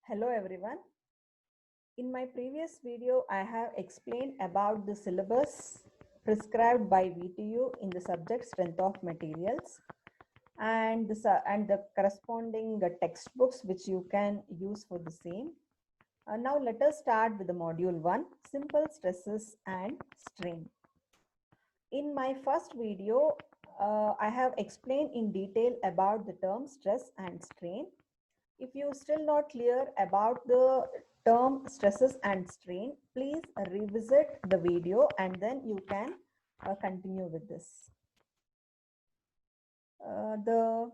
Hello everyone. In my previous video, I have explained about the syllabus prescribed by VTU in the subject strength of materials and the corresponding textbooks which you can use for the same. Now let us start with the module 1, simple stresses and strain. In my first video, I have explained in detail about the term stress and strain. If you still not clear about the term stresses and strain, please revisit the video and then you can continue with this. The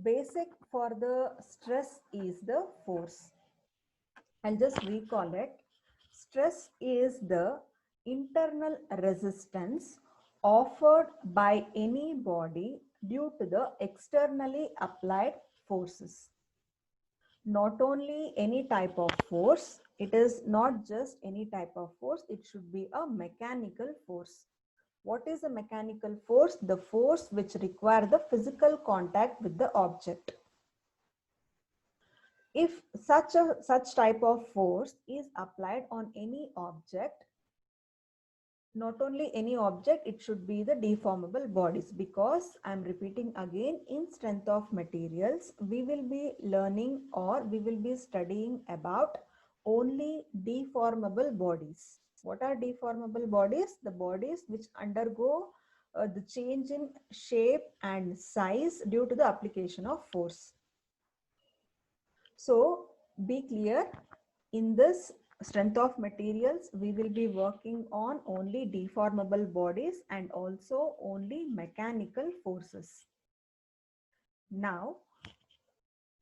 basic for the stress is the force. I'll just recall it. Stress is the internal resistance offered by any body due to the externally applied forces. Not only any type of force, it is not just any type of force, it should be a mechanical force. What is a mechanical force? The force which require the physical contact with the object. If such type of force is applied on any object, not only any object, it should be the deformable bodies, because I'm repeating again, in strength of materials, we will be learning or we will be studying about only deformable bodies. What are deformable bodies? The bodies which undergo the change in shape and size due to the application of force. So be clear, in this strength of materials, we will be working on only deformable bodies and also only mechanical forces. Now,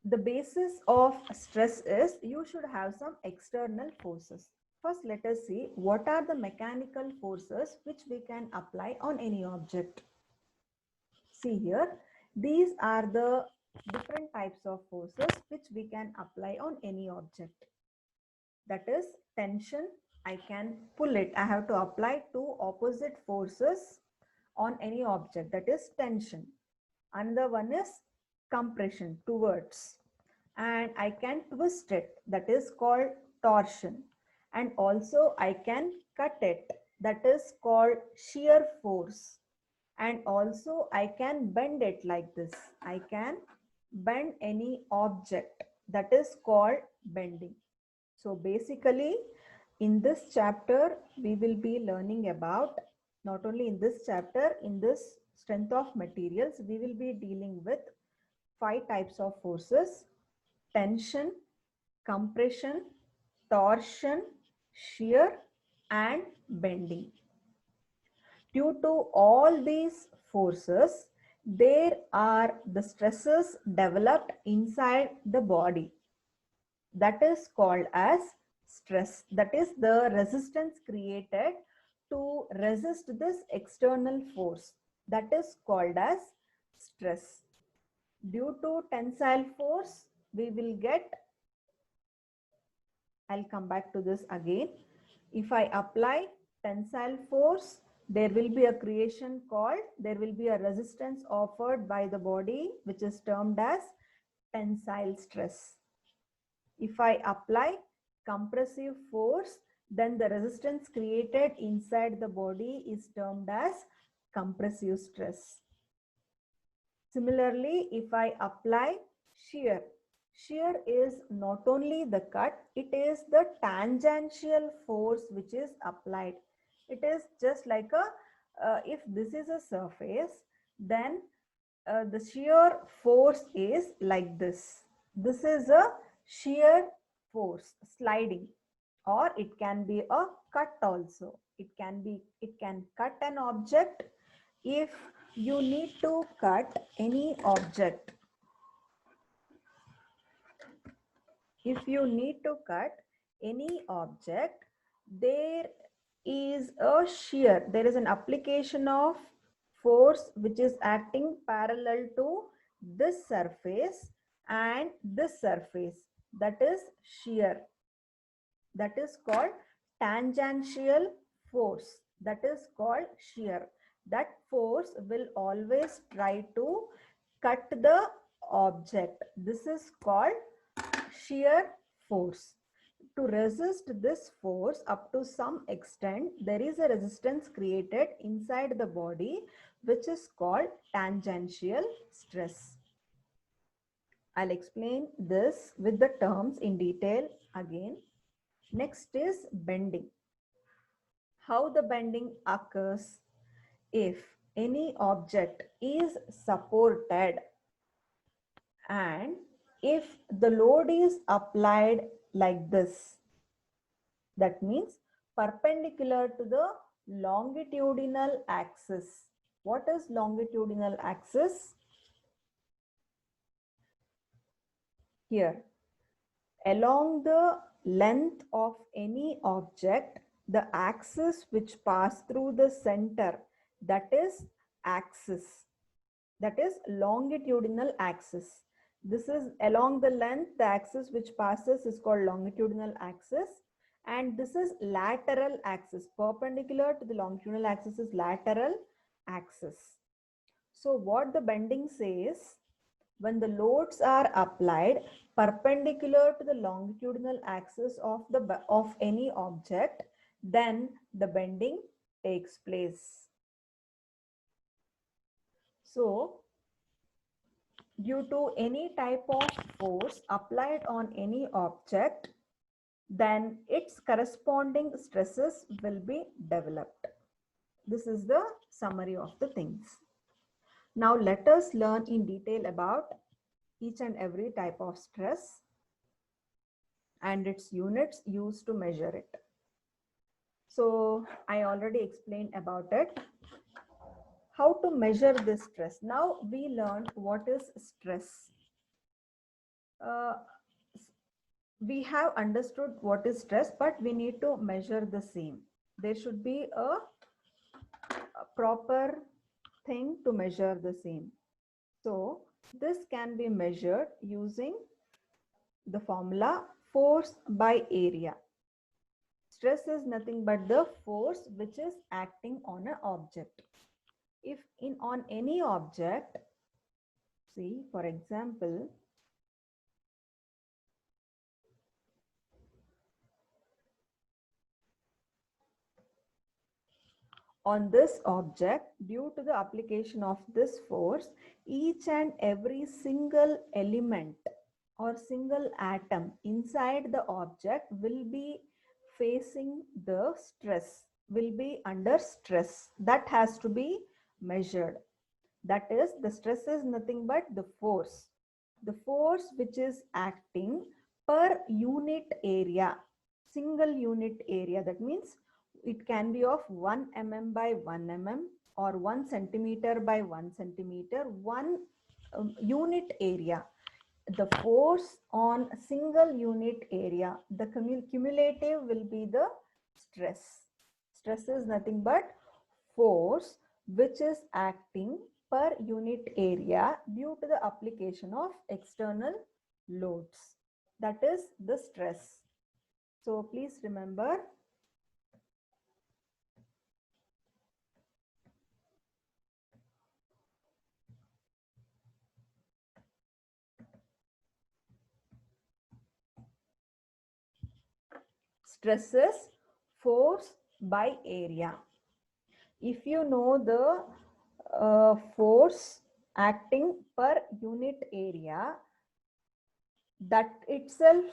the basis of stress is you should have some external forces. First, let us see what are the mechanical forces which we can apply on any object. See here, these are the different types of forces which we can apply on any object. That is tension. I can pull it. I have to apply two opposite forces on any object. That is tension. Another one is compression, towards. And I can twist it. That is called torsion. And also I can cut it. That is called shear force. And also I can bend it like this. I can bend any object. That is called bending. So basically, in this chapter, we will be learning about, not only in this chapter, in this strength of materials, we will be dealing with 5 types of forces: tension, compression, torsion, shear, and bending. Due to all these forces, there are the stresses developed inside the body. That is called as stress. That is the resistance created to resist this external force. That is called as stress. Due to tensile force, we will get, I'll come back to this again. If I apply tensile force, there will be a creation called, there will be a resistance offered by the body, which is termed as tensile stress. If I apply compressive force, then the resistance created inside the body is termed as compressive stress. Similarly, if I apply shear, shear is not only the cut, it is the tangential force which is applied. It is just like if this is a surface, then the shear force is like this. This is a shear force, sliding, or it can be a cut also. It can cut an object. If you need to cut any object, there is a shear, there is an application of force which is acting parallel to this surface and this surface. That is shear. That is called tangential force. That is called shear. That force will always try to cut the object. This is called shear force. To resist this force up to some extent, there is a resistance created inside the body, which is called tangential stress. I'll explain this with the terms in detail again. Next is bending. How the bending occurs: if any object is supported and if the load is applied like this, that means perpendicular to the longitudinal axis. What is longitudinal axis? Here, along the length of any object, the axis which pass through the center, that is axis, that is longitudinal axis. This is along the length, the axis which passes is called longitudinal axis, and this is lateral axis. Perpendicular to the longitudinal axis is lateral axis. So what the bending says, when the loads are applied perpendicular to the longitudinal axis of any object, then the bending takes place. So due to any type of force applied on any object, then its corresponding stresses will be developed. This is the summary of the things. Now let us learn in detail about each and every type of stress and its units used to measure it. So I already explained about it. How to measure this stress? Now we learned what is stress. We have understood what is stress, but we need to measure the same. There should be a proper thing to measure the same. So this can be measured using the formula force by area. Stress is nothing but the force which is acting on an object. If on any object, see for example, on this object, due to the application of this force, each and every single element or single atom inside the object will be facing the stress, will be under stress. That has to be measured. That is, the stress is nothing but the force. The force which is acting per unit area, single unit area. That means it can be of 1 mm by 1 mm or 1 centimeter by 1 centimeter, one unit area. The force on single unit area, the cumulative will be the stress. Stress is nothing but force which is acting per unit area due to the application of external loads. That is the stress. So please remember, stress is force by area. If you know the force acting per unit area, that itself,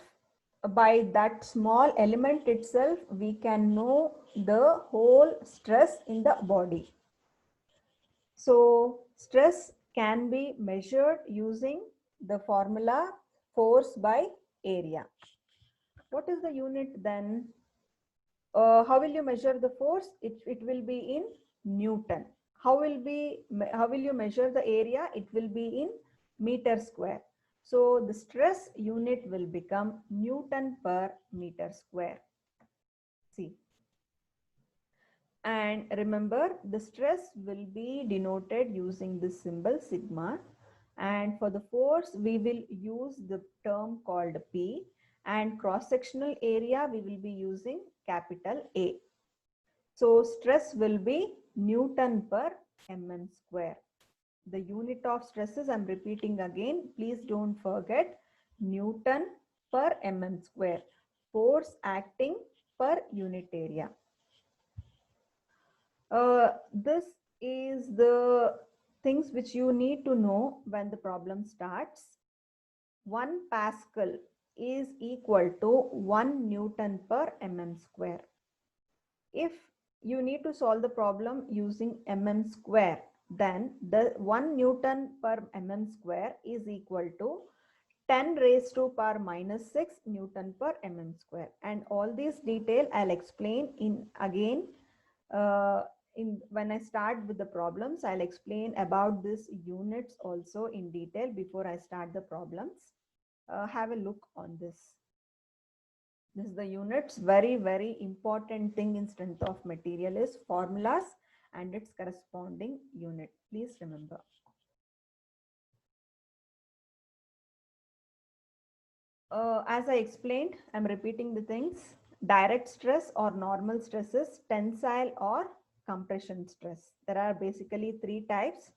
by that small element itself, we can know the whole stress in the body. So stress can be measured using the formula force by area. What is the unit then? How will you measure the force? It will be in Newton. How will you measure the area? It will be in meter square. So the stress unit will become Newton per meter square. See. And remember, the stress will be denoted using this symbol sigma. And for the force, we will use the term called P. And cross-sectional area, we will be using capital A. So stress will be Newton per mm square. The unit of stresses, I'm repeating again, please don't forget, Newton per mm square. Force acting per unit area. This is the things which you need to know when the problem starts. 1 Pascal is equal to 1 Newton per mm square. If you need to solve the problem using mm square, then the 1 Newton per mm square is equal to 10 raised to power minus 6 Newton per mm square. And all these detail I'll explain in again when I start with the problems. I'll explain about this units also in detail before I start the problems. Have a look on this. This is the units. Very important thing in strength of material is formulas and its corresponding unit. Please remember. As I explained, I'm repeating the things. Direct stress or normal stresses, tensile or compression stress. There are basically 3 types.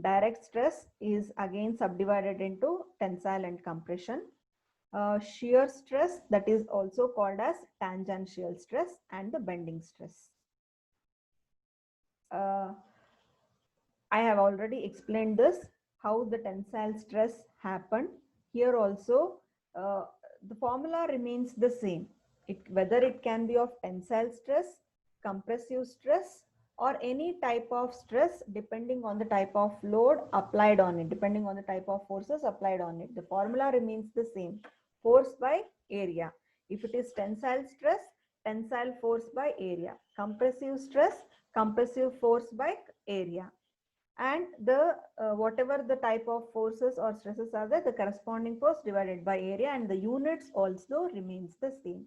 Direct stress is again subdivided into tensile and compression. Shear stress, that is also called as tangential stress, and the bending stress. I have already explained this, how the tensile stress happened. Here also, the formula remains the same. Whether it can be of tensile stress, compressive stress, or any type of stress depending on the type of load applied on it, depending on the type of forces applied on it. The formula remains the same. Force by area. If it is tensile stress, tensile force by area. Compressive stress, compressive force by area. And the whatever the type of forces or stresses are there, the corresponding force divided by area, and the units also remains the same.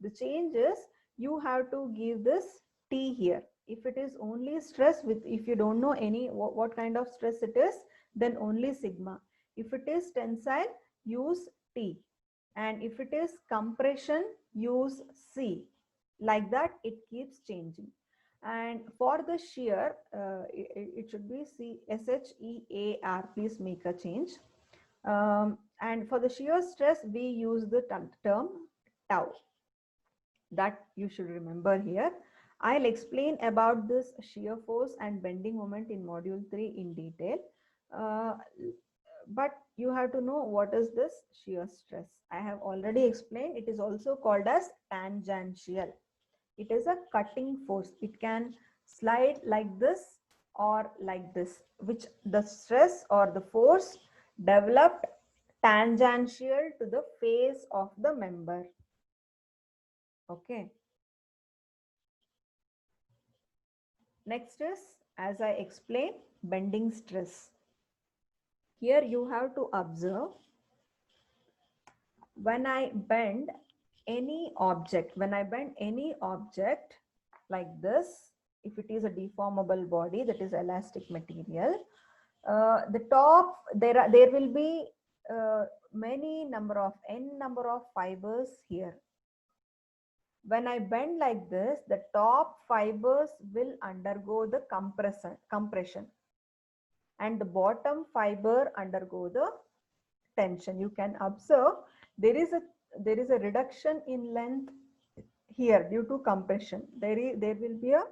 The change is you have to give this T here. If it is only stress, if you don't know any what kind of stress it is, then only sigma. If it is tensile, use T, and if it is compression, use C. Like that it keeps changing. And for the shear, it should be SHEAR. Please make a change. And for the shear stress, we use the term tau. That you should remember here. I'll explain about this shear force and bending moment in module 3 in detail. But you have to know what is this shear stress. I have already explained. It is also called as tangential. It is a cutting force. It can slide like this or like this, which the stress or the force developed tangential to the face of the member. Okay. Next is, as I explained, bending stress. Here you have to observe, when I bend any object like this, if it is a deformable body, that is elastic material, the top, there will be n number of fibers here. When I bend like this, the top fibers will undergo the compression, and the bottom fiber undergo the tension. You can observe there is a reduction in length here due to compression. There will be a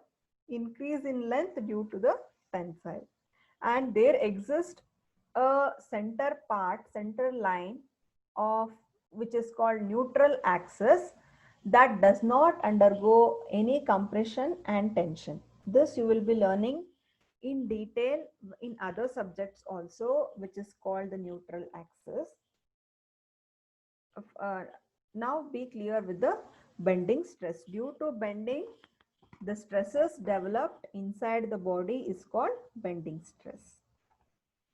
increase in length due to the tensile, and there exists a center line of which is called neutral axis, that does not undergo any compression and tension. This you will be learning in detail in other subjects also, which is called the neutral axis. Now be clear with the bending stress. Due to bending, the stresses developed inside the body is called bending stress.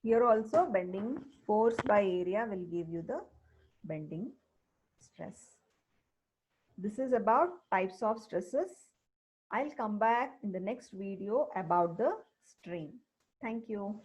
Here also bending force by area will give you the bending stress. This is about types of stresses. I'll come back in the next video about the strain. Thank you.